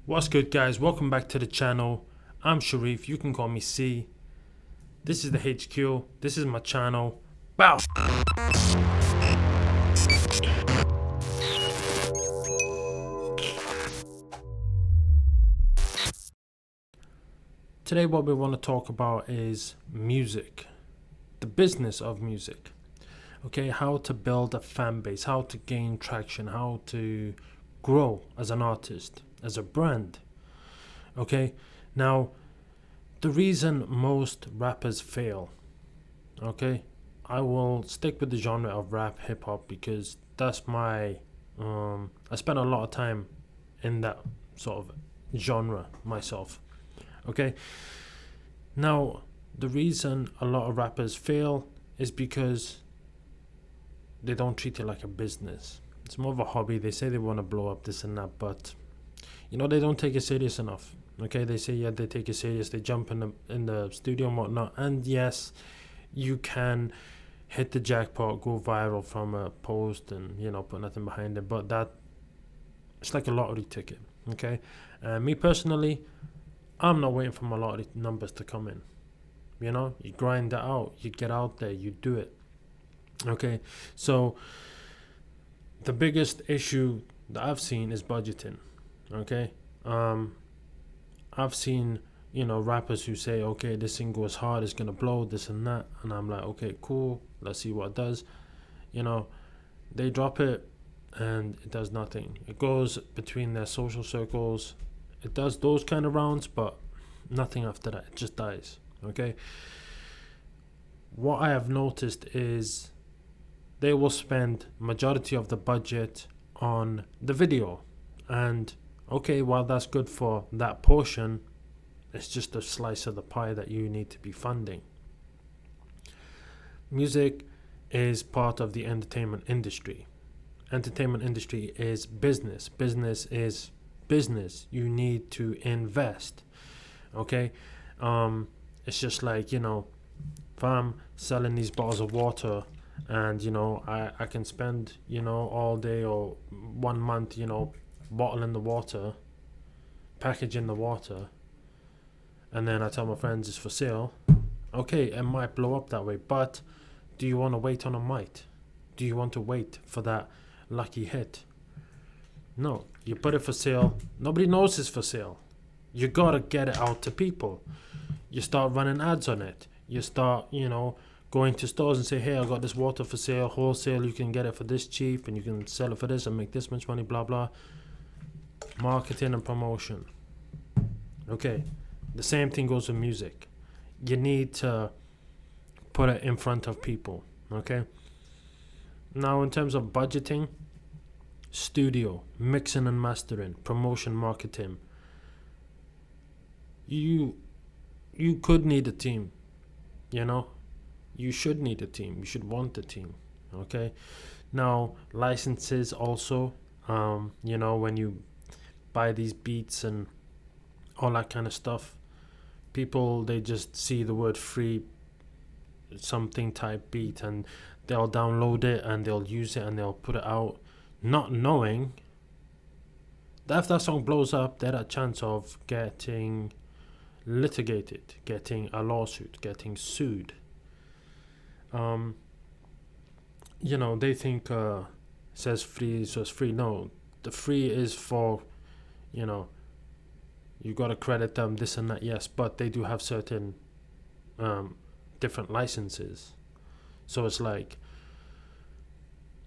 What's good, guys? Welcome back to the channel. I'm Sharif. You can call me C. This is the HQ. This is my channel. Bow. Today what we want to talk about is music. The business of music. Okay, how to build a fan base, how to gain traction, how to grow as an artist, as a brand. Okay, now the reason most rappers fail, okay, I will stick with the genre of rap hip hop because that's my I spend a lot of time in that sort of genre myself. Okay, now the reason a lot of rappers fail is because they don't treat it like a business. It's more of a hobby. They say they want to blow up this and that, but they don't take it serious enough. Okay, they say they take it serious. They jump in the studio and whatnot. And yes, you can hit the jackpot, go viral from a post, and put nothing behind it. But that it's like a lottery ticket. Okay, me personally, I'm not waiting for my lottery numbers to come in. You grind that out. You get out there. You do it. Okay, so the biggest issue that I've seen is budgeting. Okay, I've seen rappers who say, okay, this single is hard, it's gonna blow, this and that, and I'm like, okay, cool, let's see what it does. They drop it and it does nothing. It goes between their social circles, it does those kind of rounds, but nothing after that. It just dies. Okay, what I have noticed is they will spend majority of the budget on the video, and okay, while that's good for that portion, it's just a slice of the pie that you need to be funding. Music is part of the entertainment industry. Entertainment industry is business. Business is business. You need to invest. Okay, it's just like if I'm selling these bottles of water, and I can spend all day or 1 month bottling the water, packaging the water, and then I tell my friends it's for sale. Okay, it might blow up that way, but do you want to wait on a mic? Do you want to wait for that lucky hit? No, you put it for sale. Nobody knows it's for sale. You gotta get it out to people. You start running ads on it. You start going to stores and say, hey, I got this water for sale, wholesale, you can get it for this cheap and you can sell it for this and make this much money, blah blah. Marketing and promotion. Okay, the same thing goes with music. You need to put it in front of people. Okay, now in terms of budgeting, studio, mixing and mastering, promotion, marketing, you could need a team. You should need a team. You should want a team. Okay, now licenses also, when you buy these beats and all that kind of stuff, people, they just see the word free something type beat and they'll download it and they'll use it and they'll put it out, not knowing that if that song blows up, they're at chance of getting litigated, getting a lawsuit, getting sued. They think says free, so it's free. No, the free is for you gotta credit them, this and that, yes, but they do have certain different licenses. So it's like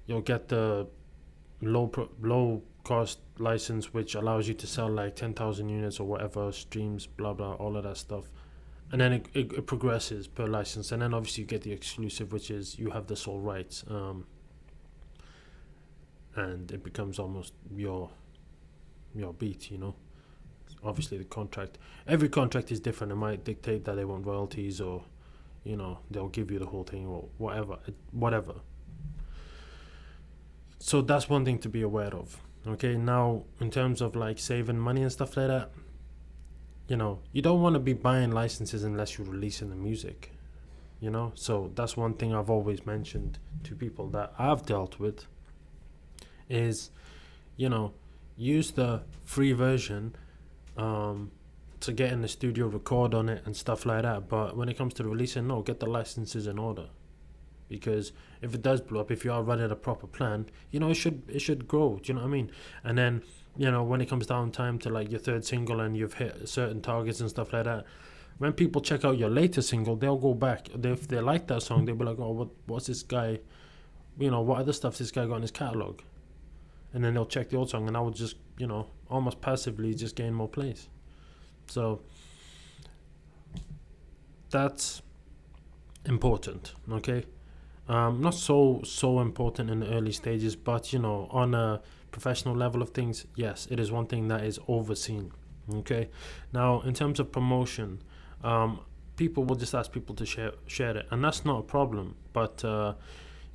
you'll get the low cost license, which allows you to sell like 10,000 units or whatever, streams, blah blah, all of that stuff, and then it progresses per license, and then obviously you get the exclusive, which is you have the sole rights, and it becomes almost your beat. Obviously the contract, every contract is different. It might dictate that they want royalties, or they'll give you the whole thing, or whatever. So that's one thing to be aware of. Okay, now in terms of like saving money and stuff like that, you don't want to be buying licenses unless you're releasing the music. So that's one thing I've always mentioned to people that I've dealt with is use the free version to get in the studio, record on it and stuff like that. But when it comes to releasing, no, get the licenses in order. Because if it does blow up, if you are running a proper plan, it should grow. Do you know what I mean? And then, when it comes down time to like your third single and you've hit certain targets and stuff like that, when people check out your latest single, they'll go back. If they like that song, they'll be like, oh, what's this guy, what other stuff this guy got in his catalogue? And then they'll check the old song, and I would just, almost passively just gain more plays. So that's important, okay? Not so important in the early stages, but on a professional level of things, yes, it is one thing that is overseen. Okay, now in terms of promotion, people will just ask people to share it, and that's not a problem. But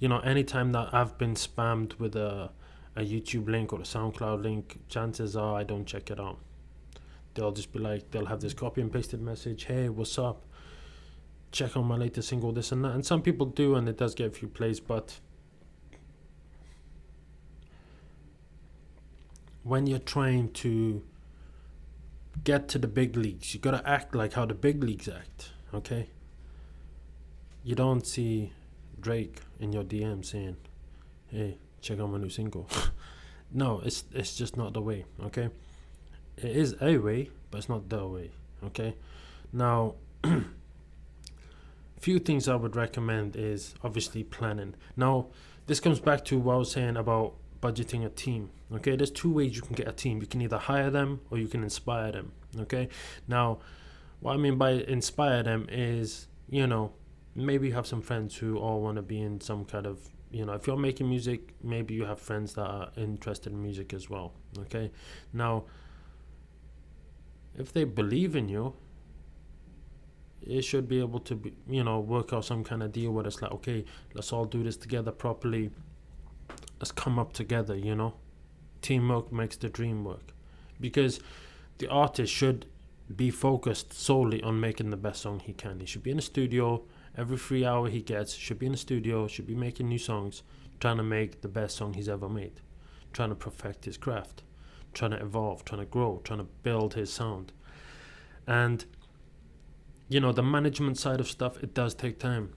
anytime that I've been spammed with a YouTube link or a SoundCloud link, chances are I don't check it out. They'll just be like, they'll have this copy and pasted message, hey, what's up? Check on my latest single, this and that. And some people do, and it does get a few plays, but when you're trying to get to the big leagues, you gotta act like how the big leagues act, okay? You don't see Drake in your DM saying, hey, check out my new single. No, it's just not the way, okay? It is a way, but it's not the way, okay? Now, few things I would recommend is obviously planning. Now, this comes back to what I was saying about budgeting a team. Okay, there's two ways you can get a team. You can either hire them or you can inspire them. Okay, now what I mean by inspire them is, maybe you have some friends who all want to be in some kind of, if you're making music, maybe you have friends that are interested in music as well. Okay, now if they believe in you, it should be able to be, work out some kind of deal where it's like, okay, let's all do this together properly. Let's come up together, Teamwork makes the dream work. Because the artist should be focused solely on making the best song he can. He should be in the studio every 3 hour he gets, should be in the studio, should be making new songs, trying to make the best song he's ever made, trying to perfect his craft, trying to evolve, trying to grow, trying to build his sound. And the management side of stuff, it does take time.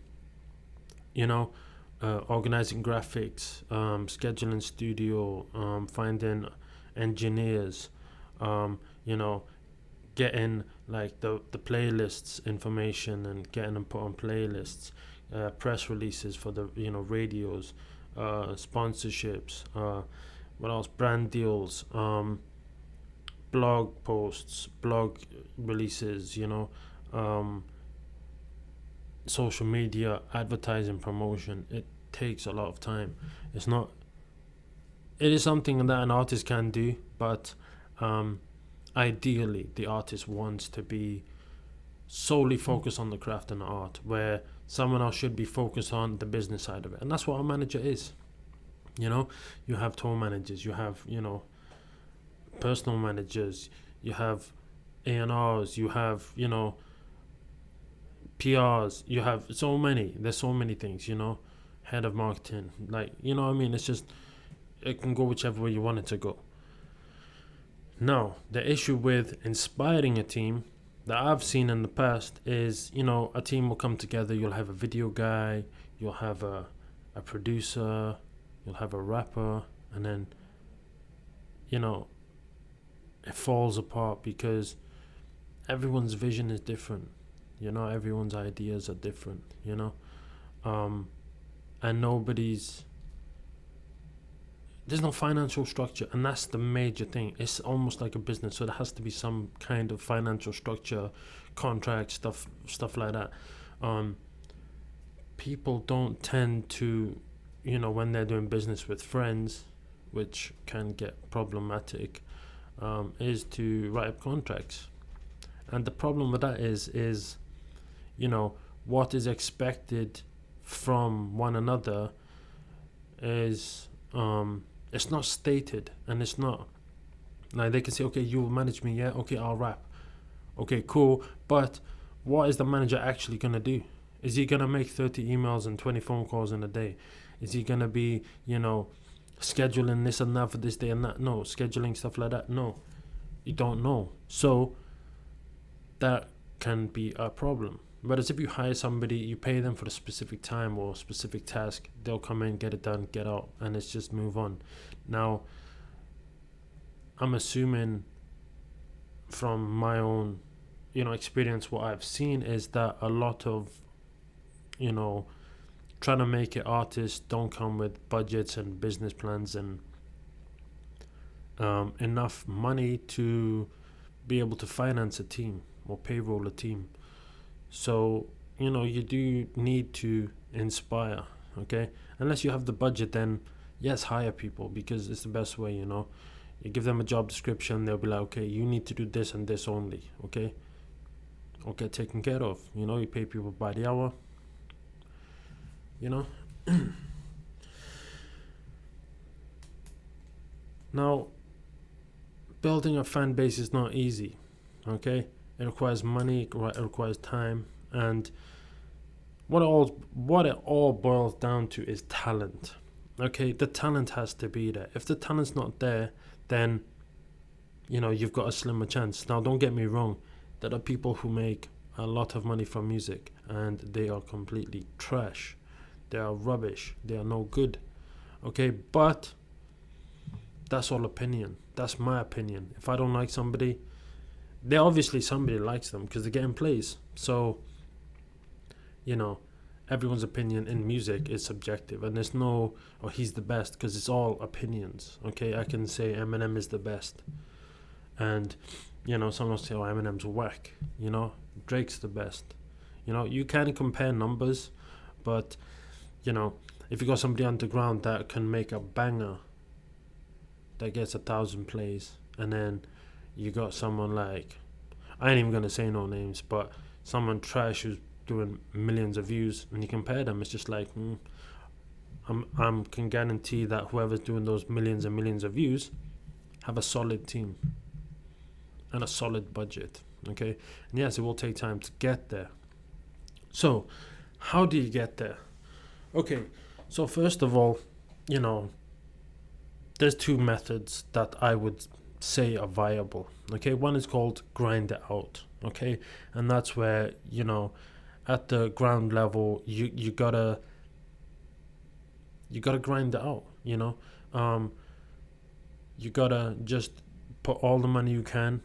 Organizing graphics, scheduling studio, finding engineers, getting like the playlists information and getting them put on playlists, press releases for the radios, sponsorships, what else, brand deals, blog posts, blog releases, social media, advertising, promotion. It takes a lot of time. It is something that an artist can do, but ideally the artist wants to be solely focused on the craft and the art, where someone else should be focused on the business side of it. And that's what a manager is. You have tour managers, you have personal managers, you have A&Rs, you have PRs, you have there's so many things, head of marketing, like, what I mean? It's just, it can go whichever way you want it to go. Now, the issue with inspiring a team that I've seen in the past is, a team will come together, you'll have a video guy, you'll have a producer, you'll have a rapper, and then, it falls apart because everyone's vision is different. Everyone's ideas are different, and there's no financial structure, and that's the major thing. It's almost like a business, so there has to be some kind of financial structure, contract stuff like that. People don't tend to, when they're doing business with friends, which can get problematic, is to write up contracts. And the problem with that is what is expected from one another is it's not stated, and it's not like they can say, okay, you will manage me, yeah, okay, I'll rap, okay, cool, but what is the manager actually gonna do? Is he gonna make 30 emails and 20 phone calls in a day? Is he gonna be scheduling this and that for this day and that? No. Scheduling stuff like that? No. You don't know. So that can be a problem. Whereas if you hire somebody, you pay them for a specific time or specific task, they'll come in, get it done, get out, and it's just move on. Now, I'm assuming from my own, experience, what I've seen is that a lot of, trying to make it artists don't come with budgets and business plans and enough money to be able to finance a team or payroll a team. So, you do need to inspire, okay? Unless you have the budget, then yes, hire people, because it's the best way, You give them a job description, they'll be like, okay, you need to do this and this only, okay? Or get taken care of, you pay people by the hour, Now, building a fan base is not easy, okay? It requires money, it requires time, and what it all boils down to is talent. Okay, the talent has to be there. If the talent's not there, then you've got a slimmer chance. Now, don't get me wrong, there are people who make a lot of money from music and they are completely trash. They are rubbish. They are no good. Okay, but that's all opinion. That's my opinion. If I don't like somebody, they obviously somebody likes them because they're getting plays. So, everyone's opinion in music is subjective, and there's no, oh, he's the best, because it's all opinions. Okay, I can say Eminem is the best, and someone will say, oh, Eminem's whack. Drake's the best. You can compare numbers, but if you got somebody underground that can make a banger that gets 1,000 plays, and then you got someone like, I ain't even gonna say no names, but someone trash who's doing millions of views, and you compare them, it's just like, I'm can guarantee that whoever's doing those millions and millions of views have a solid team and a solid budget. Okay, and yes, it will take time to get there. So, how do you get there? Okay, so first of all, there's two methods that I would say are viable. Okay, one is called grind it out. Okay, and that's where at the ground level you gotta grind it out. You gotta just put all the money you can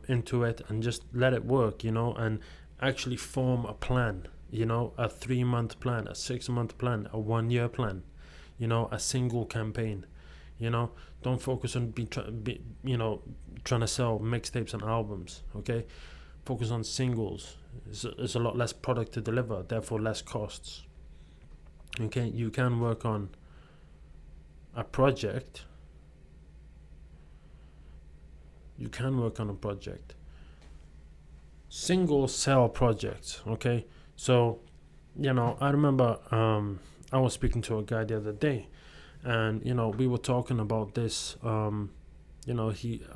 into it and just let it work. And actually form a plan. A 3-month plan, a 6-month plan, a 1-year plan. A single campaign. Don't focus on trying to sell mixtapes and albums. Okay, focus on singles. It's a lot less product to deliver, therefore less costs. Okay, you can work on a project. Single sell projects. Okay, so I remember I was speaking to a guy the other day, and we were talking about this. I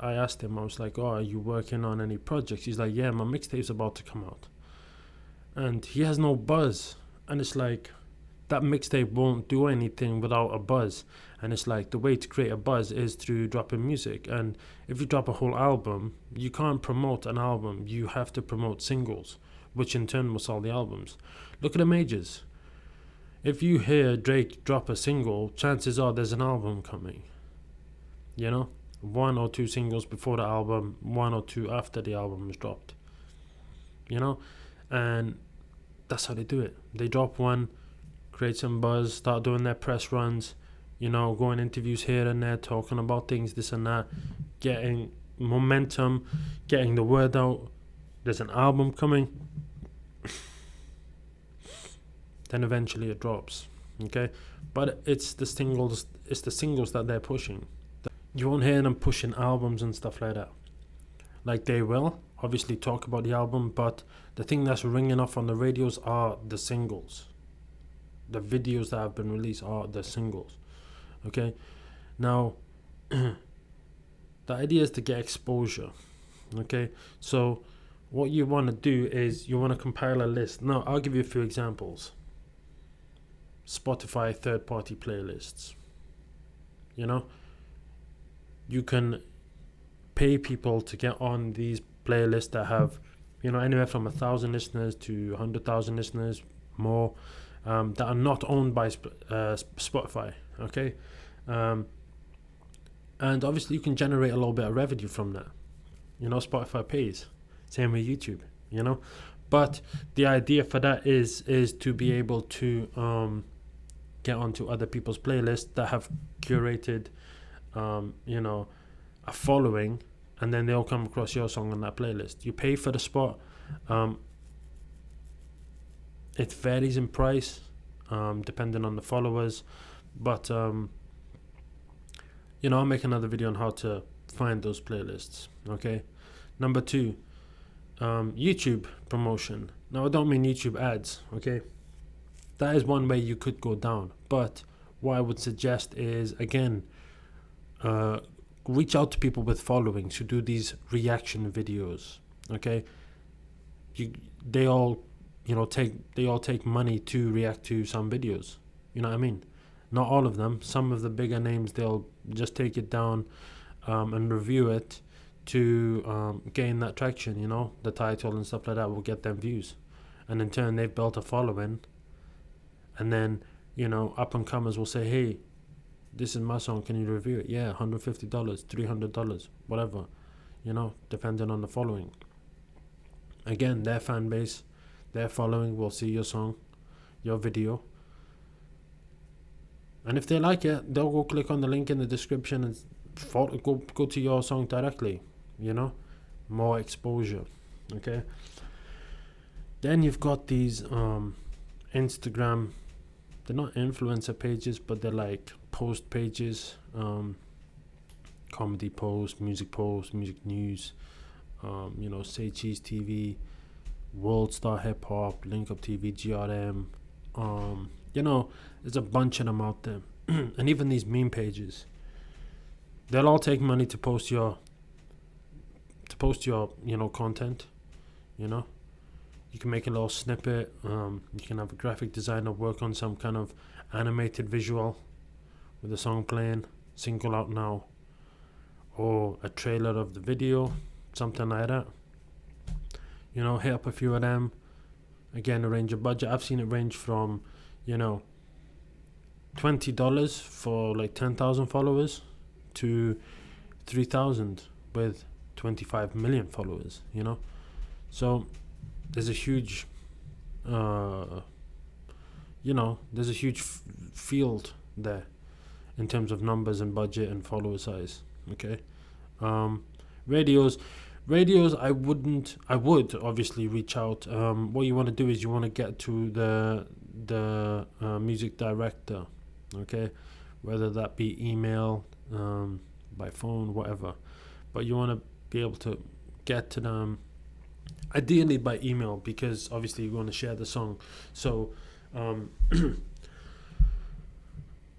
asked him, I was like, oh, are you working on any projects? He's like, yeah, my mixtape's about to come out. And he has no buzz. And it's like, that mixtape won't do anything without a buzz. And it's like, the way to create a buzz is through dropping music. And if you drop a whole album, you can't promote an album. You have to promote singles, which in turn will sell the albums. Look at the majors. If you hear Drake drop a single, chances are there's an album coming. 1 or 2 singles before the album, 1 or 2 after the album is dropped. And that's how they do it. They drop one, create some buzz, start doing their press runs, going interviews here and there, talking about things, this and that, getting momentum, getting the word out. There's an album coming. Then eventually it drops. Okay, but it's the singles that they're pushing. You won't hear them pushing albums and stuff like that. Like, they will obviously talk about the album, but the thing that's ringing off on the radios are the singles. The videos that have been released are the singles. Okay, now the idea is to get exposure. Okay, so what you want to do is you want to compile a list. Now, I'll give you a few examples. Spotify third-party playlists. You can pay people to get on these playlists that have, anywhere from 1,000 listeners to 100,000 listeners, more, that are not owned by Spotify. Okay, and obviously you can generate a little bit of revenue from that. Spotify pays. Same with YouTube. But the idea for that is to be able to get onto other people's playlists that have curated, a following, and then they'll come across your song on that playlist. You pay for the spot. It varies in price, depending on the followers, but I'll make another video on how to find those playlists. Okay. Number 2, YouTube promotion. Now, I don't mean YouTube ads. Okay, that is one way you could go down, but what I would suggest is, again, reach out to people with followings who do these reaction videos. Okay, they all take money to react to some videos. You know what I mean? Not all of them. Some of the bigger names, they'll just take it down and review it to gain that traction. The title and stuff like that will get them views, and in turn they've built a following, and then up and comers will say, hey, this is my song, can you review it? Yeah, $150, $300, whatever, depending on the following. Again, their fan base, their following will see your song, your video, and if they like it, they'll go click on the link in the description and go to your song directly. More exposure. Okay, then you've got these Instagram, they're not influencer pages, but they're like post pages, comedy post, music news, Say Cheese TV, World Star Hip Hop, Link Up TV, GRM, there's a bunch of them out there. And even these meme pages, they'll all take money to post your content. You can make a little snippet. You can have a graphic designer work on some kind of animated visual with the song playing, single out now, or a trailer of the video, something like that. Hit up a few of them. Again, arrange a budget. I've seen it range from $20 for like 10,000 followers to 3,000 with 25 million followers. So there's a huge field there in terms of numbers and budget and follower size. Okay. Radios, I would obviously reach out. What you want to do is you want to get to the music director. Okay, whether that be email, by phone, whatever, but you want to be able to get to them ideally by email, because obviously you want to share the song. So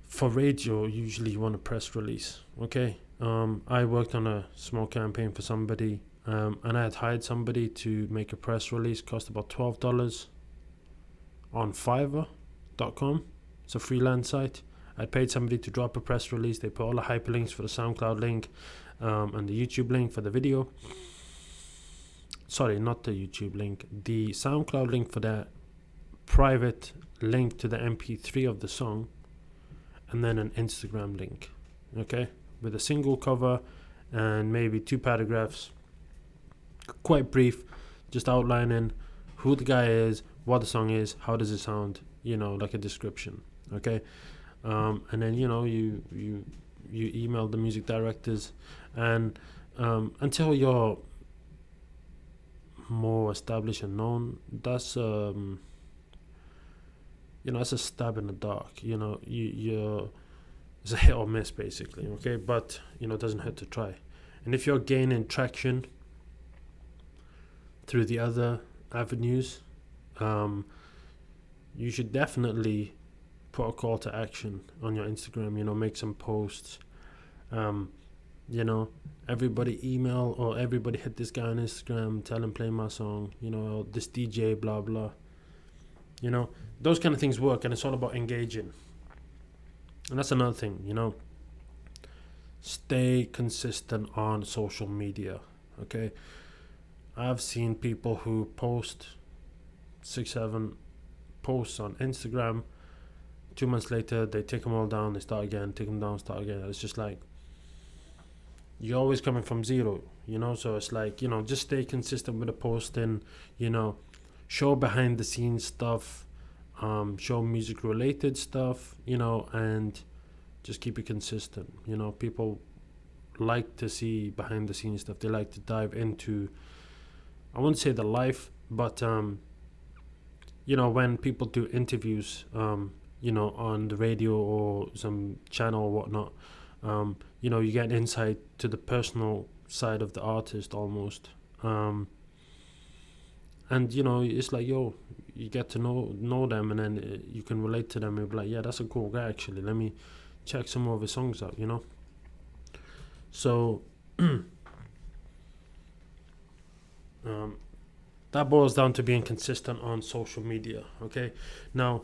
for radio, usually you want a press release. Okay, I worked on a small campaign for somebody, and I had hired somebody to make a press release. Cost about $12 on Fiverr.com. It's a freelance site. I paid somebody to drop a press release. They put all the hyperlinks for the SoundCloud link, and the YouTube link for the video. Sorry, not the YouTube link. The SoundCloud link for the private link to the MP3 of the song, and then an Instagram link. Okay, with a single cover and maybe 2 paragraphs, quite brief, just outlining who the guy is, what the song is, how does it sound, like a description. Okay, and then you email the music directors, and until you're more established and known, that's it's a stab in the dark. It's a hit or miss basically. Okay, but it doesn't hurt to try. And if you're gaining traction through the other avenues, you should definitely put a call to action on your Instagram. Make some posts. Everybody email, or everybody hit this guy on Instagram, tell him play my song. This DJ, blah blah. Those kind of things work, and it's all about engaging. And that's another thing. stay consistent on social media. Okay, I've seen people who post 6-7 posts on Instagram. 2 months later, they take them all down, they start again, take them down, start again. It's just like, you're always coming from zero, so it's like, just stay consistent with the posting, show behind the scenes stuff, show music related stuff, and just keep it consistent. People like to see behind the scenes stuff. They like to dive into, I wouldn't say the life, but when people do interviews, on the radio or some channel or whatnot, you get insight to the personal side of the artist almost. And it's like, you get to know them, and then you can relate to them and be like, yeah, that's a cool guy, actually, let me check some more of his songs out. So that boils down to being consistent on social media. Okay, now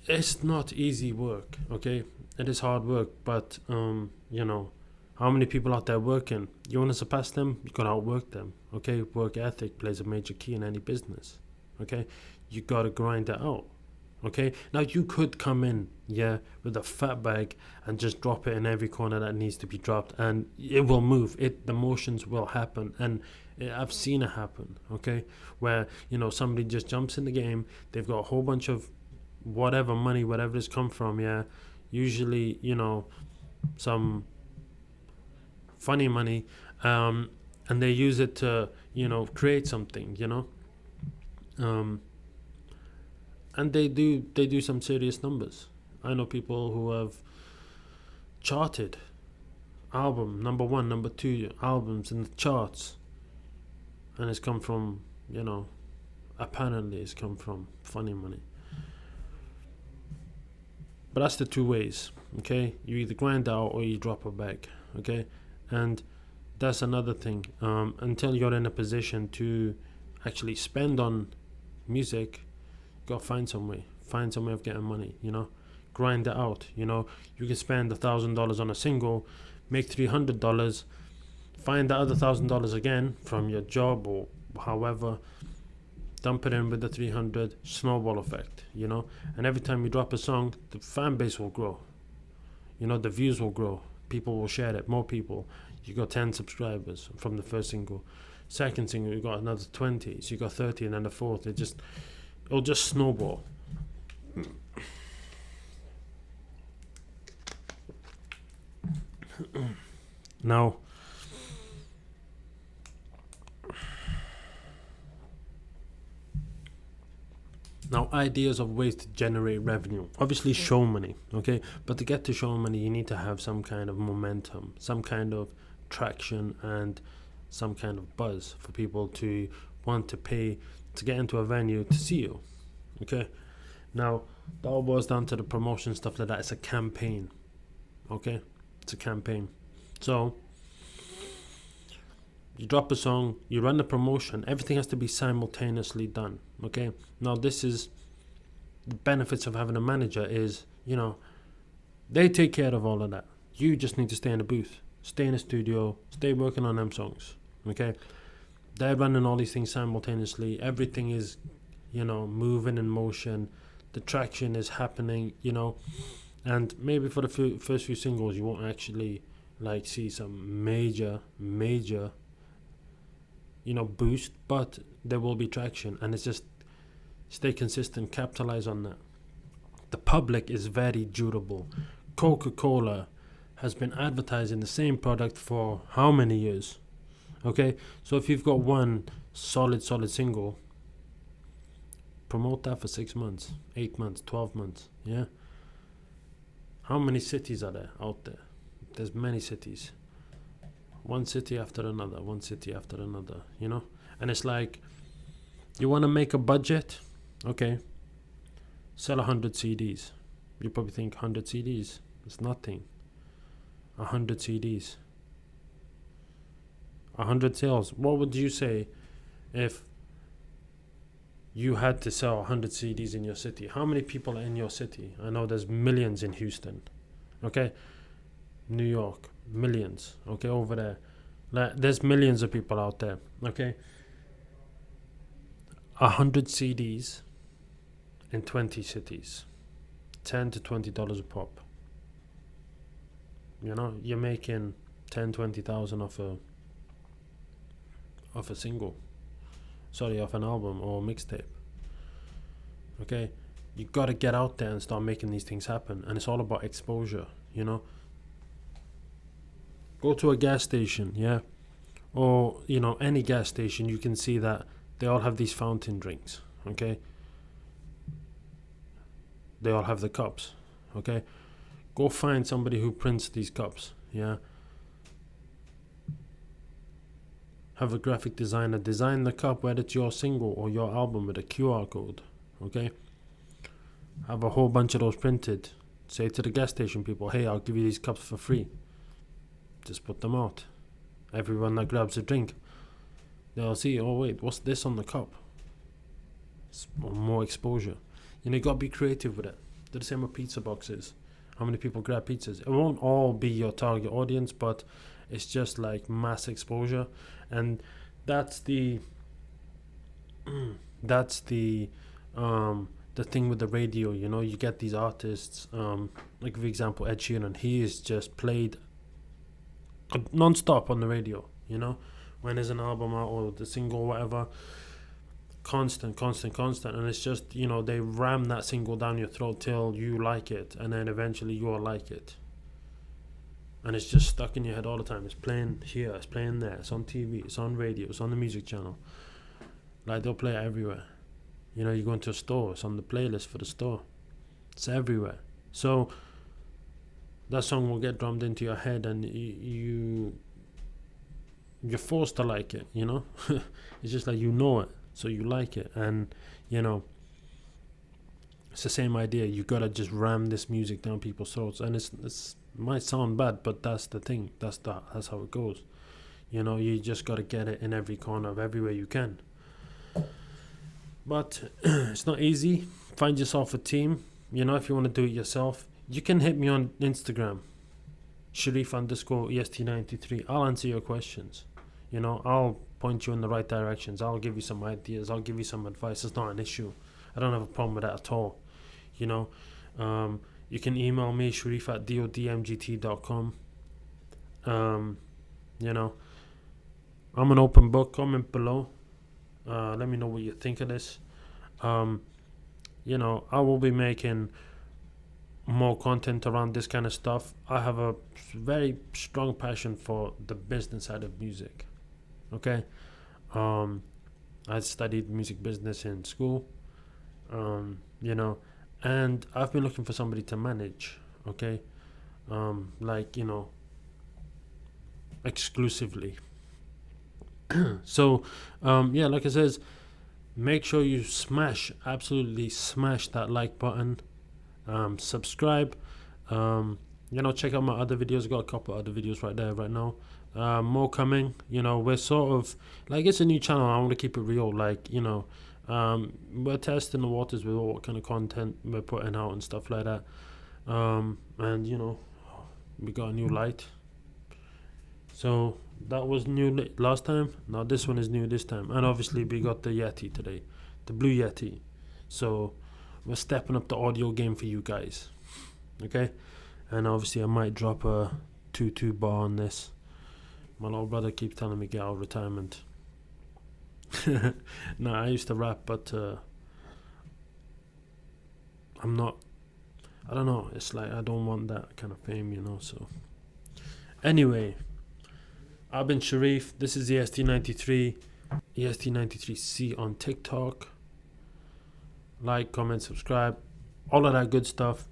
it's not easy work. Okay, it is hard work, but how many people out there working? You want to surpass them, you gotta outwork them. Okay, work ethic plays a major key in any business. Okay, you gotta grind it out. Okay, now you could come in, with a fat bag and just drop it in every corner that needs to be dropped, and it will move. The motions will happen, and I've seen it happen. Okay, where somebody just jumps in the game, they've got a whole bunch of whatever money, whatever it's come from, usually some funny money, and they use it to create something, and they do some serious numbers. I know people who have charted album number 1, number 2 albums in the charts, and it's come from apparently it's come from funny money. But that's the two ways. Okay, you either grind out or you drop a bag. Okay, and that's another thing. Until you're in a position to actually spend on music, you gotta find some way of getting money. Grind it out. You can spend $1,000 on a single, make $300, find the other $1,000 again from your job or however, dump it in with the 300, snowball effect, and every time you drop a song, the fan base will grow, the views will grow, people will share it, more people. You got 10 subscribers from the first single, second single you got another 20, so you got 30, and then the fourth, it'll just snowball. Now ideas of ways to generate revenue. Obviously show money, okay? But to get to show money, you need to have some kind of momentum, some kind of traction, and some kind of buzz for people to want to pay to get into a venue to see you, okay? Now, that all boils down to the promotion stuff like that. It's a campaign, okay? It's a campaign. So, you drop a song, you run the promotion, everything has to be simultaneously done, okay? Now this is the benefits of having a manager is, they take care of all of that. You just need to stay in the booth, stay in the studio, stay working on them songs, okay? They're running all these things simultaneously. Everything is, moving in motion. The traction is happening, and maybe for the first few singles, you won't actually see some major boost, but there will be traction, and it's just stay consistent, capitalize on that. The public is very durable. Coca-Cola has been advertising the same product for how many years? Okay, so if you've got one solid single, promote that for 6 months, 8 months, 12 months. How many cities are there out there? There's many cities. One city after another, and it's like, you want to make a budget, okay, sell 100 CDs. You probably think 100 CDs, it's nothing. 100 CDs, 100 sales. What would you say if you had to sell 100 CDs in your city? How many people are in your city? I know there's millions in Houston. Okay, New York, millions. Okay, over there, like there's millions of people out there. Okay, 100 CDs in 20 cities, $10 to $20 a pop. You know, you're making 10-20,000 off a single. Sorry, off an album or mixtape. Okay, you gotta get out there and start making these things happen, and it's all about exposure. You know, go to a gas station, yeah, or any gas station. You can see that they all have these fountain drinks. Okay, they all have the cups. Okay, go find somebody who prints these cups. Yeah, have a graphic designer design the cup, whether it's your single or your album, with a QR code. Okay, have a whole bunch of those printed. Say to the gas station people, hey, I'll give you these cups for free. Just put them out. Everyone that grabs a drink, they'll see, oh wait, what's this on the cup? It's more exposure. You gotta be creative with it. Do the same with pizza boxes. How many people grab pizzas? It won't all be your target audience, but it's just like mass exposure. And that's the thing with the radio. You get these artists, like for example Ed Sheeran. He is just played non-stop on the radio. When there's an album out or the single or whatever, constant, and it's just they ram that single down your throat till you like it, and then eventually you'll like it, and it's just stuck in your head all the time. It's playing here, it's playing there, it's on TV, it's on radio, it's on the music channel. Like, they'll play it everywhere. You go into a store, it's on the playlist for the store. It's everywhere. So that song will get drummed into your head, and you're forced to like it. It's just like it, so you like it. And it's the same idea. You gotta just ram this music down people's throats, and it's might sound bad, but that's the thing. That's how it goes. You just gotta get it in every corner of everywhere you can. But it's not easy. Find yourself a team. If you want to do it yourself, you can hit me on Instagram, Sharif_Est93. I'll answer your questions. I'll point you in the right directions. I'll give you some ideas. I'll give you some advice. It's not an issue. I don't have a problem with that at all. You can email me, sharif@dodmgt.com. I'm an open book. Comment below. Let me know what you think of this. I will be making more content around this kind of stuff. I have a very strong passion for the business side of music. Okay, I studied music business in school. And I've been looking for somebody to manage. Okay, exclusively. So, like I says, make sure you absolutely smash that like button. Subscribe. Check out my other videos. I've got a couple of other videos right there right now. More coming. We're sort of like, it's a new channel. I want to keep it real. We're testing the waters with what kind of content we're putting out and stuff like that. And we got a new light. So that was new last time. Now this one is new this time. And obviously we got the Yeti today, the Blue Yeti. So we're stepping up the audio game for you guys. Okay? And obviously I might drop a 2-2 bar on this. My little brother keeps telling me get out of retirement. No, I used to rap, but I'm not. I don't know. It's like I don't want that kind of fame, So anyway, I've been Sharif. This is the Est93, Est93C on TikTok. Like, comment, subscribe, all of that good stuff.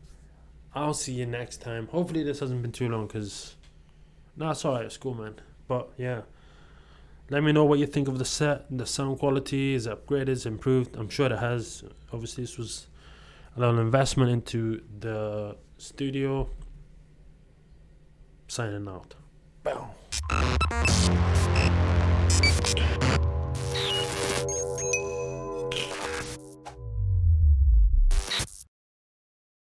I'll see you next time. Hopefully this hasn't been too long, because it's alright, it's cool, man. But yeah, let me know what you think of the set. The sound quality is upgraded, it's improved. I'm sure it has. Obviously this was a little investment into the studio. Signing out. Boom.